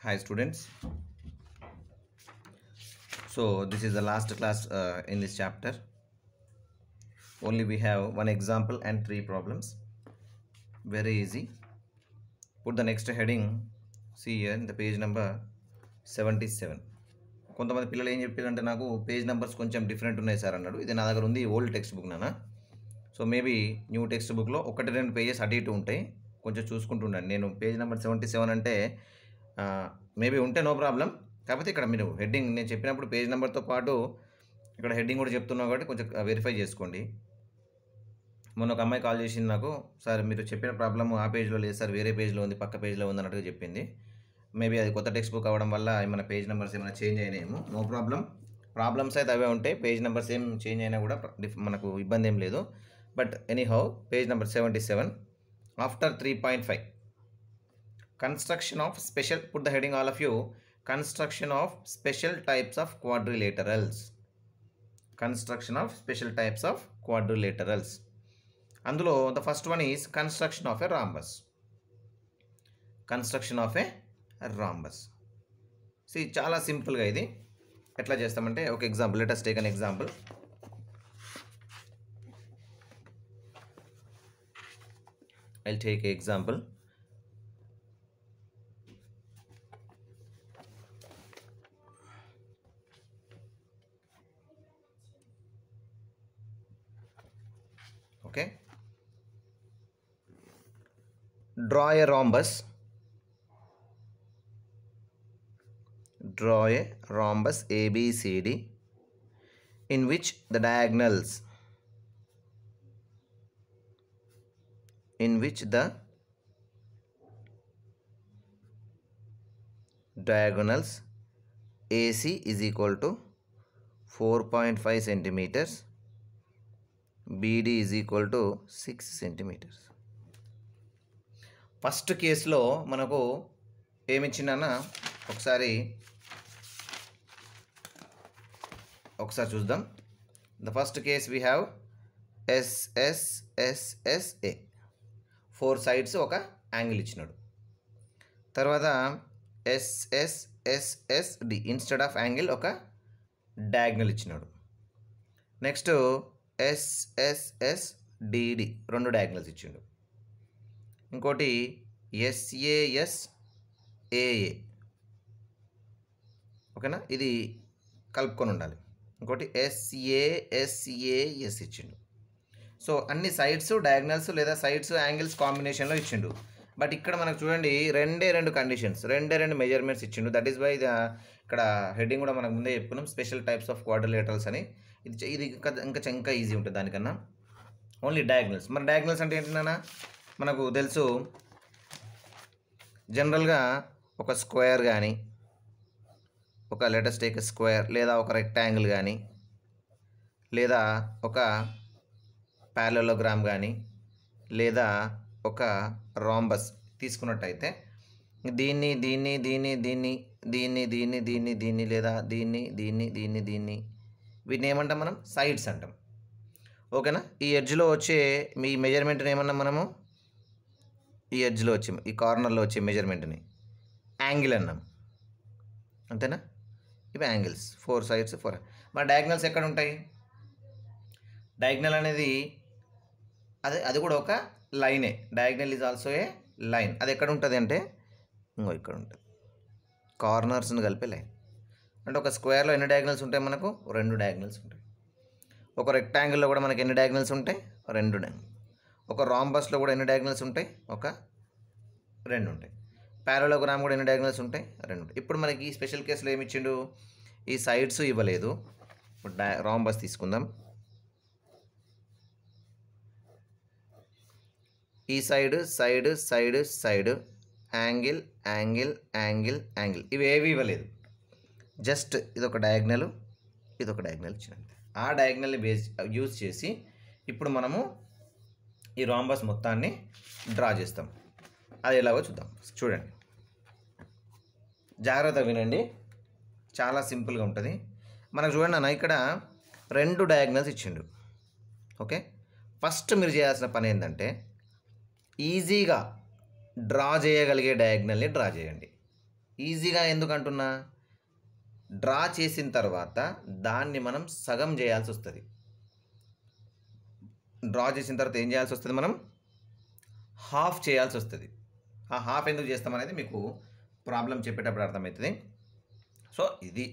Hi students. So this is the last class in this chapter. Only we have one example and 3 problems. Very easy. Put the next heading. See here in the page number 77. కొంతమంది పిల్లలు ఏం చెప్పారంటే నాకు page numbers కొంచెం different ఉన్నాయి sir అన్నాడు. ఇది నా దగ్గర ఉంది ఓల్డ్ టెక్స్ట్ బుక్ నాన్న. సో మేబీ న్యూ టెక్స్ట్ బుక్లో 1-2 పేజెస్ అటు ఇటు ఉంటాయి. కొంచెం చూసుకుంటుండండి. నేను పేజ్ నెంబర్ 77 అంటే మేబీ ఉంటే నో ప్రాబ్లం. కాకపోతే ఇక్కడ మీరు హెడ్డింగ్ నేను చెప్పినప్పుడు పేజ్ నెంబర్తో పాటు ఇక్కడ హెడ్డింగ్ కూడా చెప్తున్నావు కాబట్టి కొంచెం వెరిఫై చేసుకోండి. మొన్న ఒక అమ్మాయి కాల్ చేసింది నాకు, సార్ మీరు చెప్పిన ప్రాబ్లమ్ ఆ పేజ్లో లేదు సార్, వేరే పేజ్లో ఉంది, పక్క పేజ్లో ఉంది అన్నట్టుగా చెప్పింది. మేబీ అది కొత్త టెక్స్ట్ బుక్ అవ్వడం వల్ల ఏమైనా పేజ్ నెంబర్స్ ఏమైనా చేంజ్ అయినాయేమో. No problem. ప్రాబ్లమ్స్ అయితే అవే ఉంటాయి. పేజ్ నెంబర్స్ ఏం చేంజ్ అయినా కూడా మనకు ఇబ్బంది ఏం లేదు. But anyhow page number 77 after 3.5 construction of special, put the heading all of you, construction of special types of quadrilaterals. Construction of special types of quadrilaterals. అందులో the first one is construction of a rhombus. Construction of a rhombus. See, చాలా సింపుల్గా ఇది ఎట్లా చేస్తామంటే ఒక example, let us take an example. I'll take an example. Okay, draw a rhombus. Draw a rhombus ABCD in which the diagonals AC is equal to 4.5 centimeters, BD is equal to 6 centimeters. First కేసులో మనకు ఏమిచ్చిందన్న ఒకసారి చూద్దాం. The first case we have SSSSA, 4 sides ఒక angle ఇచ్చినాడు. తర్వాత SSSSD instead of angle ఒక diagonal ఇచ్చినాడు. Next SSSDD 2 diagonals ఇచ్చిండు. ఇంకోటి SASAA, ఓకేనా, ఇది కలుపుకొని ఉండాలి. ఇంకోటి SASAS ఇచ్చిండు. సో అన్ని సైడ్స్ డయాగ్నల్స్ లేదా సైడ్స్ యాంగిల్స్ కాంబినేషన్లో ఇచ్చిండు. బట్ ఇక్కడ మనకు చూడండి 2 కండిషన్స్, 2 మెజర్మెంట్స్ ఇచ్చిండు. దట్ ఈస్ వై ఇక్కడ హెడ్డింగ్ కూడా మనకు ముందే చెప్పుకున్నాం, స్పెషల్ టైప్స్ ఆఫ్ క్వాడ్రిలేటరల్స్ అని. ఇది ఇంకా ఈజీ ఉంటుంది దానికన్నా. Only diagonals. మరి డయాగ్నల్స్ అంటే ఏంటన్నా మనకు తెలుసు, జనరల్గా ఒక స్క్వేర్ కానీ, ఒక లెటర్స్ టేక్ స్క్వేర్, లేదా ఒక రెక్టాంగిల్ కానీ, లేదా ఒక ప్యారలలోగ్రామ్ కానీ, లేదా ఒక రాంబస్ తీసుకున్నట్టయితే దీన్ని లేదా దీన్ని వీటిని ఏమంటాం మనం? సైడ్స్ అంటాం. ఓకేనా. ఈ ఎడ్జ్లో వచ్చే మీ మెజర్మెంట్ని ఏమన్నాం మనము? ఈ ఎడ్జ్లో వచ్చే, ఈ కార్నర్లో వచ్చే మెజర్మెంట్ని యాంగిల్ అన్నాం. అంతేనా? ఇవి యాంగిల్స్, 4 సైడ్స్ 4. మరి డయాగ్నల్స్ ఎక్కడ ఉంటాయి? డయాగ్నల్ అనేది అది కూడా ఒక లైనే. Diagonal is also a line. అది ఎక్కడ ఉంటుంది అంటే ఇక్కడ ఉంటుంది, కార్నర్స్ని కలిపే లైన్. అంటే ఒక స్క్వేర్లో ఎన్ని డయాగ్నల్స్ ఉంటాయి మనకు? 2 డయాగ్నల్స్ ఉంటాయి. ఒక రెక్టాంగిల్లో కూడా మనకి ఎన్ని డయాగ్నల్స్ ఉంటాయి? 2 డయాగ్నల్. ఒక రాంబస్లో కూడా ఎన్ని డయాగ్నల్స్ ఉంటాయి? 2 ఉంటాయి. ప్యారలలోగ్రామ్ కూడా ఎన్ని డయాగ్నల్స్ ఉంటాయి? 2 ఉంటాయి. ఇప్పుడు మనకి ఈ స్పెషల్ కేసులో ఏమి ఇచ్చిండు? ఈ సైడ్స్ ఇవ్వలేదు. ఇప్పుడు రాంబస్ తీసుకుందాం. ఈ సైడ్ యాంగిల్ ఇవి ఏవి ఇవ్వలేదు. జస్ట్ ఇదొక డయాగ్నల్, ఇదొక డయాగ్నల్ ఇచ్చినంత. ఆ డయాగ్నల్ని యూజ్ చేసి ఇప్పుడు మనము ఈ రాంబస్ మొత్తాన్ని డ్రా చేస్తాం. అది ఎలాగో చూద్దాం. చూడండి, జాగ్రత్తగా వినండి, చాలా సింపుల్గా ఉంటుంది. మనకు చూడండి అన్న, ఇక్కడ 2 డయాగ్నల్స్ ఇచ్చిండు. ఓకే, ఫస్ట్ మీరు చేయాల్సిన పని ఏంటంటే ఈజీగా డ్రా చేయగలిగే డయాగ్నల్ని డ్రా చేయండి. ఈజీగా ఎందుకు అంటున్నా, డ్రా చేసిన తర్వాత దాన్ని మనం సగం చేయాల్సి వస్తుంది. డ్రా చేసిన తర్వాత ఏం చేయాల్సి వస్తుంది, మనం హాఫ్ చేయాల్సి వస్తుంది. ఆ హాఫ్ ఎందుకు చేస్తాం అనేది మీకు ప్రాబ్లం చెప్పేటప్పుడు అర్థమవుతుంది. సో ఇది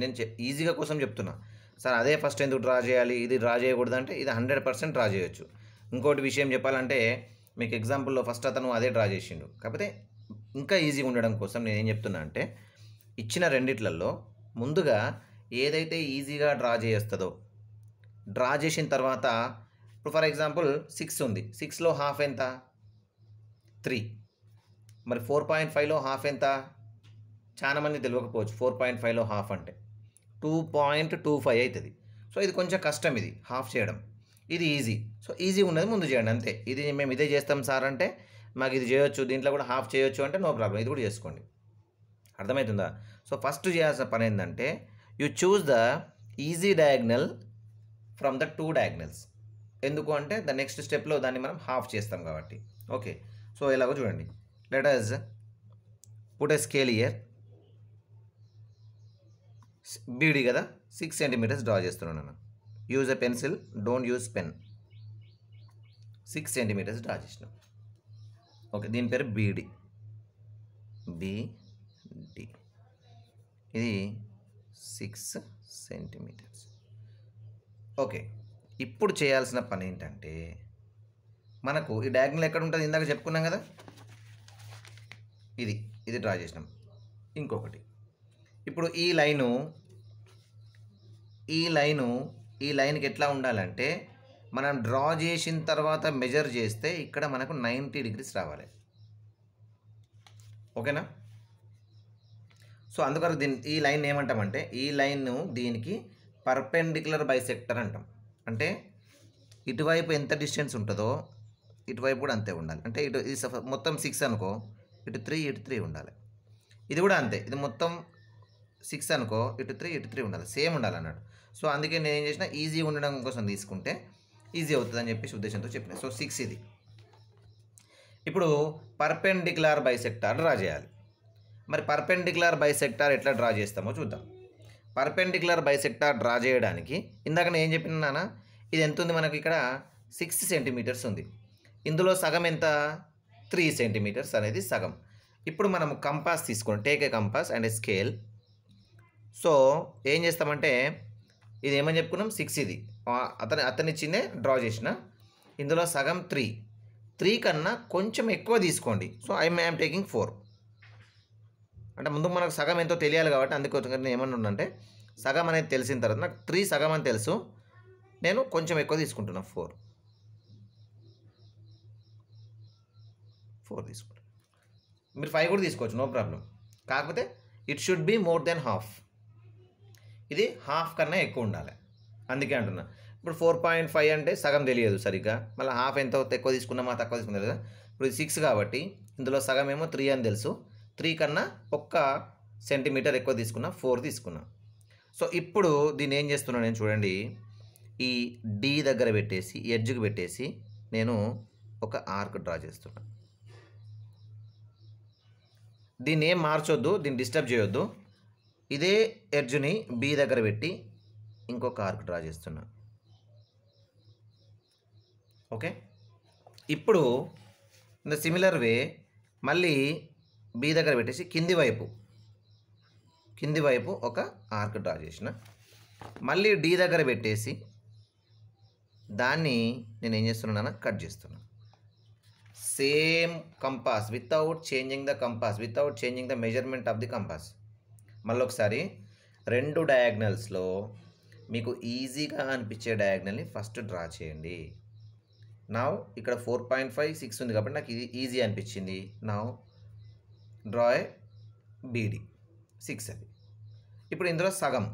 నేను ఈజీగా కోసం చెప్తున్నా సార్. అదే ఫస్ట్ ఎందుకు డ్రా చేయాలి, ఇది డ్రా చేయకూడదు అంటే ఇది 100% డ్రా చేయొచ్చు. ఇంకోటి విషయం చెప్పాలంటే మీకు ఎగ్జాంపుల్లో ఫస్ట్ అతను అదే డ్రా చేసిండు, కాకపోతే ఇంకా ఈజీగా ఉండడం కోసం నేను ఏం చెప్తున్నా అంటే ఇచ్చిన రెండిట్లలో ముందుగా ఏదైతే ఈజీగా డ్రా చేస్తుందో డ్రా చేసిన తర్వాత, ఇప్పుడు ఫర్ ఎగ్జాంపుల్ 6 ఉంది, 6లో హాఫ్ ఎంత 3, మరి 4.5లో హాఫ్ ఎంత, చాలా మంది తెలియకపోవచ్చు 4.5లో హాఫ్ అంటే 2.25 అవుతుంది. సో ఇది కొంచెం కష్టం, ఇది హాఫ్ చేయడం. ఇది ఈజీ. సో ఈజీ ఉన్నది ముందు చేయండి అంతే. ఇది మేము ఇదే చేస్తాం సార్ అంటే మాకు ఇది చేయొచ్చు, దీంట్లో కూడా హాఫ్ చేయొచ్చు అంటే నో ప్రాబ్లం, ఇది కూడా చేసుకోండి. అర్థమవుతుందా? సో ఫస్ట్ చేయాల్సిన పని ఏంటంటే you choose the easy diagonal from the 2 diagonals. ఎందుకు అంటే ద నెక్స్ట్ స్టెప్లో దాన్ని మనం హాఫ్ చేస్తాం కాబట్టి. ఓకే, సో ఎలాగో చూడండి. Let us put a scale here. BD కదా, 6 సెంటీమీటర్స్ డ్రా చేస్తున్నాను నేను. Use a pencil, don't use pen. 6 centimetres draw చేసిన. ఓకే, దీని పేరు బీడీ. బీడి ఇది 6 సెంటీమీటర్స్. ఓకే, ఇప్పుడు చేయాల్సిన పని ఏంటంటే మనకు ఈ డయాగ్నల్ ఎక్కడ ఉంటుంది, ఇందాక చెప్పుకున్నాం కదా, ఇది డ్రా చేసినాం. ఇంకొకటి, ఇప్పుడు ఈ లైన్కి ఎట్లా ఉండాలంటే మనం డ్రా చేసిన తర్వాత మెజర్ చేస్తే ఇక్కడ మనకు 90 డిగ్రీస్ రావాలి. ఓకేనా? సో అందుకని ఈ లైన్ ఏమంటామంటే ఈ లైన్ దీనికి పర్పెండిక్యులర్ బైసెక్టర్ అంటాం. అంటే ఇటువైపు ఎంత డిస్టెన్స్ ఉంటుందో ఇటువైపు కూడా అంతే ఉండాలి. అంటే ఇటు ఇది మొత్తం 6 అనుకో, ఇటు 3 ఉండాలి. ఇది కూడా అంతే, ఇది మొత్తం 6 అనుకో, ఇటు 3 ఉండాలి, సేమ్ ఉండాలి అన్నాడు. సో అందుకే నేను ఏం చేసిన, ఈజీ ఉండడం కోసం తీసుకుంటే ఈజీ అవుతుంది అని చెప్పేసి ఉద్దేశంతో చెప్పిన. సో 6 ఇది. ఇప్పుడు పర్పెండిక్యులర్ బైసెక్టార్ డ్రా చేయాలి. మరి పర్పెండిక్యులర్ బైసెక్టార్ ఎట్లా డ్రా చేస్తామో చూద్దాం. పర్పెండిక్యులర్ బైసెక్టార్ డ్రా చేయడానికి ఇందాక నేను ఏం చెప్పినానా, ఇది ఎంత ఉంది మనకి, ఇక్కడ 6 సెంటీమీటర్స్ ఉంది. ఇందులో సగం ఎంత, 3 సెంటీమీటర్స్ అనేది సగం. ఇప్పుడు మనము కంపాస్ తీసుకోండి, take a compass and A scale. So ఏం చేస్తామంటే ఇది ఏమని చెప్పుకున్నాం, 6 ఇది అతని చిన్నే డ్రా చేసిన. ఇందులో సగం 3 కన్నా కొంచెం ఎక్కువ తీసుకోండి. So I'm taking 4. అంటే ముందు మనకు సగం ఎంతో తెలియాలి కాబట్టి అందుకోసం నేను ఏమన్నా అంటే సగం అనేది తెలిసిన తర్వాత నాకు 3 సగం అని తెలుసు, నేను కొంచెం ఎక్కువ తీసుకుంటున్నా, 4 తీసుకుంటాను. మీరు 5 కూడా తీసుకోవచ్చు, నో ప్రాబ్లం. కాకపోతే it should be more than half. ఇది హాఫ్ కన్నా ఎక్కువ ఉండాలి, అందుకే అంటున్నా. ఇప్పుడు 4.5 అంటే సగం తెలియదు సరిగ్గా, మళ్ళీ హాఫ్ ఎంత ఎక్కువ తీసుకున్నామా తక్కువ తీసుకున్నా కదా. ఇప్పుడు ఇది 6 కాబట్టి ఇందులో సగం ఏమో 3 అని తెలుసు, 3 కన్నా 1 సెంటీమీటర్ ఎక్కువ తీసుకున్నా, 4 తీసుకున్నా. సో ఇప్పుడు దీన్ని ఏం చేస్తున్నాను నేను చూడండి, ఈ డి దగ్గర పెట్టేసి ఎడ్జ్కి పెట్టేసి నేను ఒక ఆర్క్ డ్రా చేస్తున్నా. దీన్ని ఏం మార్చొద్దు, దీన్ని డిస్టర్బ్ చేయొద్దు. ఇదే ఎడ్జ్ని బి దగ్గర పెట్టి ఇంకొక ఆర్క్ డ్రా చేస్తున్నా. ఓకే, ఇప్పుడు ఇన్ ద సిమిలర్ వే మళ్ళీ బి దగ్గర పెట్టేసి కింది వైపు ఒక ఆర్క్ డ్రా చేసిన. మళ్ళీ డి దగ్గర పెట్టేసి దాన్ని నేను ఏం చేస్తున్నాను, కట్ చేస్తున్నా. Same compass, without changing the compass, without changing the measurement of the compass. మళ్ళీ ఒకసారి 2 డయాగ్నల్స్లో మీకు ఈజీగా అనిపించే డయాగ్నల్ని ఫస్ట్ డ్రా చేయండి. నా ఇక్కడ 4.5 6 ఉంది కాబట్టి నాకు ఇది ఈజీ అనిపించింది. నా డ్రా ఏ బీడీ 6 అది. ఇప్పుడు ఇందులో సగం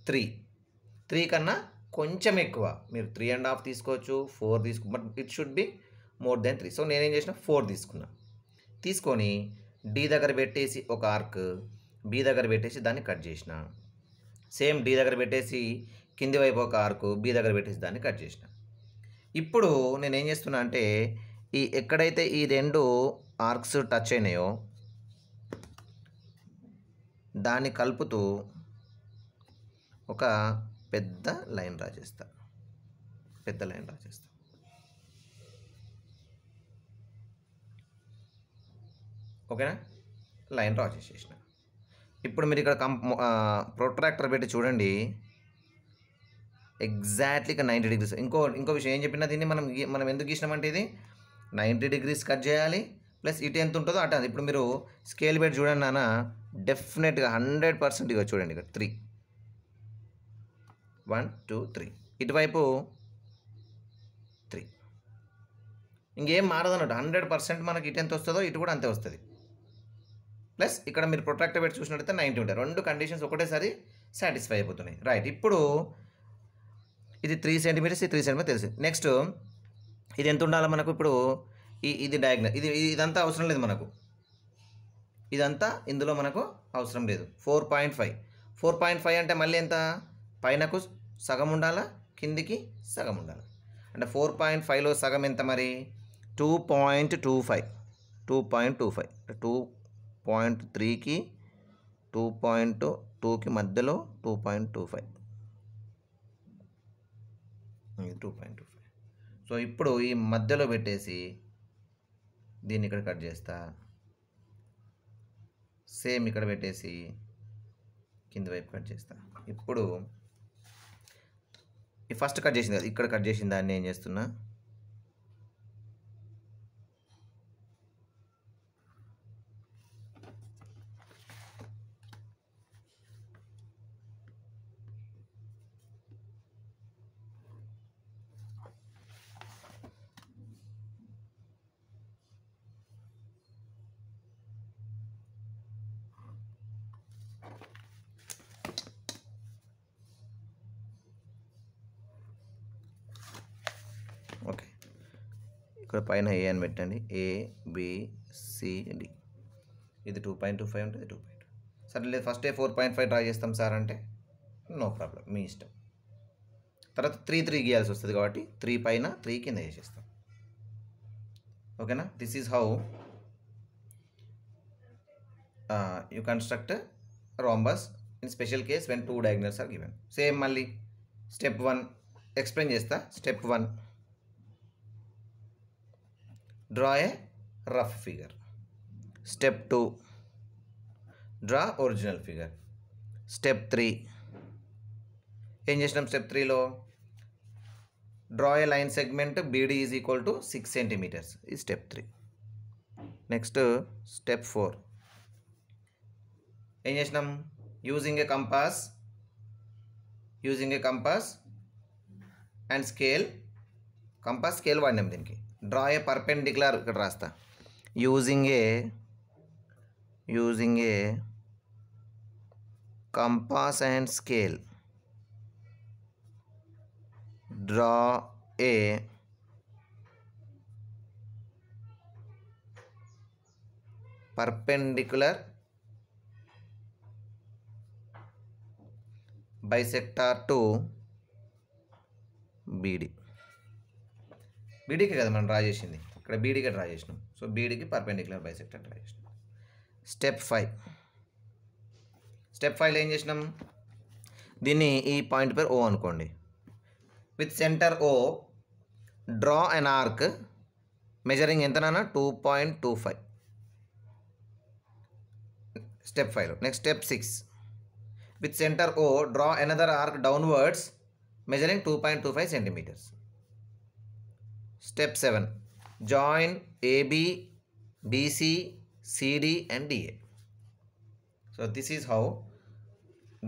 3 కన్నా కొంచెం ఎక్కువ, మీరు 3.5 తీసుకోవచ్చు, 4 తీసుకో, but it should be more than 3. So నేనేం చేసిన 4 తీసుకున్నా. తీసుకొని డి దగ్గర పెట్టేసి ఒక ఆర్క్, బి దగ్గర పెట్టేసి దాన్ని కట్ చేసిన. సేమ్ డి దగ్గర పెట్టేసి కింది వైపు ఒక ఆర్క్, బి దగ్గర పెట్టేసి దాన్ని కట్ చేసిన. ఇప్పుడు నేను ఏం చేస్తున్నా అంటే ఎక్కడైతే ఈ 2 ఆర్క్స్ టచ్ అయినాయో దాన్ని కలుపుతూ ఒక పెద్ద లైన్ డ్రా చేస్తా. ఓకేనా? లైన్ డ్రా చేసేసిన. ఇప్పుడు మీరు ఇక్కడ ప్రొట్రాక్టర్ పెట్టి చూడండి, ఎగ్జాక్ట్లీగా 90 degrees. ఇంకో విషయం ఏం చెప్పినా, దీన్ని మనం ఎందుకు గీసినామంటే ఇది 90 degrees కట్ చేయాలి, ప్లస్ ఇటు ఎంత ఉంటుందో అటు. ఇప్పుడు మీరు స్కేల్ పెట్టి చూడండి నాన్న, డెఫినెట్గా 100% ఇక చూడండి, ఇక్కడ 3 1 2 3, ఇటువైపు 3. ఇంకేం మారదు అన్నట్టు, 100% మనకి ఇటు ఎంత వస్తుందో ఇటు కూడా అంతే వస్తుంది. ప్లస్ ఇక్కడ మీరు ప్రొట్రాక్టర్ పెట్టి చూసినట్టయితే 90 ఉంటాయి. రెండు కండిషన్స్ ఒకటేసారి సాటిస్ఫై అయిపోతున్నాయి. రైట్, ఇప్పుడు ఇది 3 centimeters, ఇది 3 centimeters తెలుసు. నెక్స్ట్ ఇది ఎంత ఉండాలి మనకు? ఇప్పుడు ఇది డయాగ్నల్, ఇదంతా అవసరం లేదు మనకు, ఇదంతా ఇందులో మనకు అవసరం లేదు. 4.5 అంటే మళ్ళీ ఎంత? పైనకు సగం ఉండాలా, కిందికి సగం ఉండాలి. అంటే 4.5లో సగం ఎంత మరి? 2.25. 2.3కి 2.2కి మధ్యలో 2.25. 2.25. సో ఇప్పుడు ఈ మధ్యలో పెట్టేసి దీన్ని ఇక్కడ కట్ చేస్తా. సేమ్ ఇక్కడ పెట్టేసి కింద వైపు కట్ చేస్తా. ఇప్పుడు ఈ ఫస్ట్ కట్ చేసింది కదా, ఇక్కడ కట్ చేసిన దాన్ని ఏం చేస్తున్నా, ఓకే, ఇక్కడ పైన ఏ అని పెట్టండి, ABCD. ఇది 2.25 ఉంటుంది, 2.2. సరే లేదు, ఫస్ట్ 4.5 డ్రా చేస్తాం సార్ అంటే నో ప్రాబ్లం, మీ ఇష్టం. తర్వాత 3 గీయాల్సి వస్తుంది కాబట్టి 3 పైన 3 కింద చేసేస్తాం. ఓకేనా? This is how you construct rhombus in special case when 2 diagonals are given. Same మళ్ళీ స్టెప్ 1 ఎక్స్ప్లెయిన్ చేస్తా. Step 1, draw a rough figure. Step 2, draw original figure. Step 3 ఏం చేసినాం? స్టెప్ 3లో draw a line segment BD is equal to 6 centimeters. ఈ step 3. Next step 4 ఏం చేసినాం? Using a compass and scale. Compass scale వాడినాం దీనికి. Draw a perpendicular, ఇక్కడ రాస్తా, using a compass and scale. Draw a perpendicular bisector to BD. బీడీకి కదా మనం డ్రా చేసింది, ఇక్కడ బీడీకి డ్రా చేసినాం. సో బీడీకి పర్పెండిక్యులర్ బైసెక్టర్ డ్రా చేసినాం. స్టెప్ 5లో ఏం చేసినాం? దీన్ని ఈ పాయింట్ పేరు O అనుకోండి. With centre O draw an arc measuring ఎంతనా? 2.25. స్టెప్ 5లో. Next step 6, with center O draw another arc downwards measuring 2.25 centimeters. Step 7, join AB, BC, CD and DA. So this is how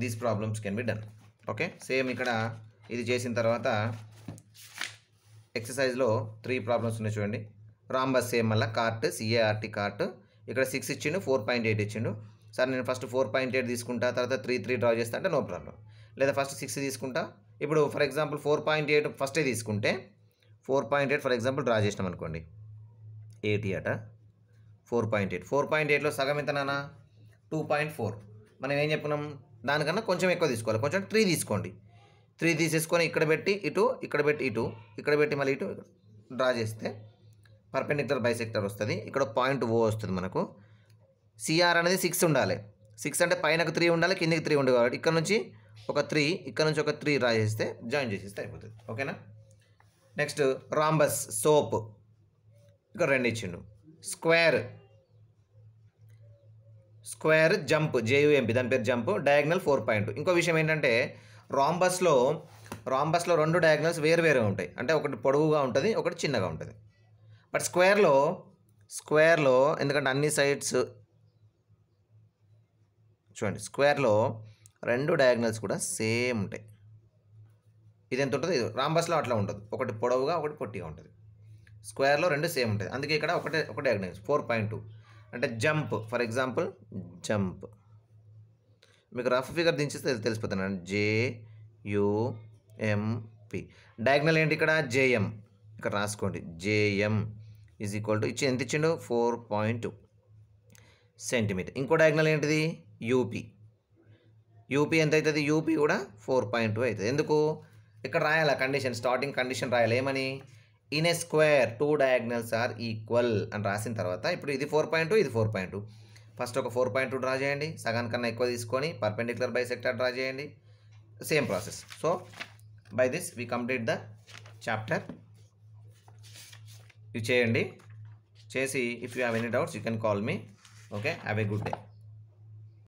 these problems can be done. Okay, same ఇక్కడ ఇది చేసిన తర్వాత ఎక్సర్సైజ్లో 3 problems ఉన్నాయి చూడండి. Rhombus same మళ్ళీ cart, CART cart. ఇక్కడ 6 ఇచ్చిండు, 4.8 ఇచ్చిండు. సార్ నేను ఫస్ట్ 4.8 తీసుకుంటా, తర్వాత 3 డ్రా చేస్తా అంటే నో ప్రాబ్లం. లేదా ఫస్ట్ 6 తీసుకుంటా. ఇప్పుడు ఫర్ ఎగ్జాంపుల్ 4.8 ఫస్టే తీసుకుంటే 4.8 ఫర్ ఎగ్జాంపుల్ డ్రా చేసినాం అనుకోండి. 80 అట 4.8లో సగం ఎంత నాన్న? 2.4. మనం ఏం చెప్పుకున్నాం? దానికన్నా కొంచెం ఎక్కువ తీసుకోవాలి, కొంచెం 3 తీసుకోండి. 3 తీసేసుకొని ఇక్కడ పెట్టి ఇటు, ఇక్కడ పెట్టి ఇటు, ఇక్కడ పెట్టి మళ్ళీ ఇటు డ్రా చేస్తే పర్పెండిక్యులర్ బైసెక్టర్ వస్తుంది. ఇక్కడ పాయింట్ O వస్తుంది మనకు. CR అనేది 6 ఉండాలి. 6 అంటే పైనకు 3 ఉండాలి, కిందికి 3 ఉండాలి కాబట్టి ఇక్కడ నుంచి ఒక 3, ఇక్కడ నుంచి ఒక 3 రాసేస్తే జాయిన్ చేసేస్తే అయిపోతుంది. ఓకేనా. నెక్స్ట్ రాంబస్ సోప్, ఇక్కడ 2 ఇచ్చిండు. స్క్వేర్ జంప్, JUMP దాని పేరు జంప్, డయాగ్నల్ 4.2. ఇంకో విషయం ఏంటంటే రాంబస్లో 2 డయాగ్నల్స్ వేరు ఉంటాయి. అంటే ఒకటి పొడవుగా ఉంటుంది, ఒకటి చిన్నగా ఉంటుంది. బట్ స్క్వేర్లో ఎందుకంటే అన్ని సైడ్స్ చూడండి, స్క్వేర్లో 2 డయాగ్నల్స్ కూడా సేమ్ ఉంటాయి. ఇది ఎంత ఉంటుంది, రాంబస్లో అట్లా ఉండదు, ఒకటి పొడవుగా ఒకటి పొట్టిగా ఉంటుంది. స్క్వేర్లో 2 సేమ్ ఉంటుంది. అందుకే ఇక్కడ ఒక డయాగ్నల్స్ 4.2 అంటే జంప్. ఫర్ ఎగ్జాంపుల్ జంప్ మీకు రఫ్ ఫిగర్ దించిస్తే తెలిసిపోతున్నాను. JUMP. డయాగ్నల్ ఏంటి ఇక్కడ, JM. ఇక్కడ రాసుకోండి, JM ఈజ్ ఈక్వల్ టు ఎంత ఇచ్చిండు, 4.2 సెంటీమీటర్. ఇంకో డయాగ్నల్ ఏంటిది, UP ఎంత అవుతుంది, UP కూడా 4.2 అవుతుంది. ఎందుకు ఇక్కడ రాయాలి కండిషన్, స్టార్టింగ్ కండిషన్ రాయాలి. ఏమని, in a square 2 diagonals are equal అని రాసిన తర్వాత ఇప్పుడు ఇది 4.2, ఇది 4.2. ఫస్ట్ ఒక 4.2 డ్రా చేయండి, సగానికన్నా ఎక్కువ తీసుకొని పర్పెండిక్యులర్ బైసెక్టర్ డ్రా చేయండి. Same process. So by this we complete the chapter. ఇవి చేయండి. చేసి if you have any doubts you can call me. Okay, have a good day.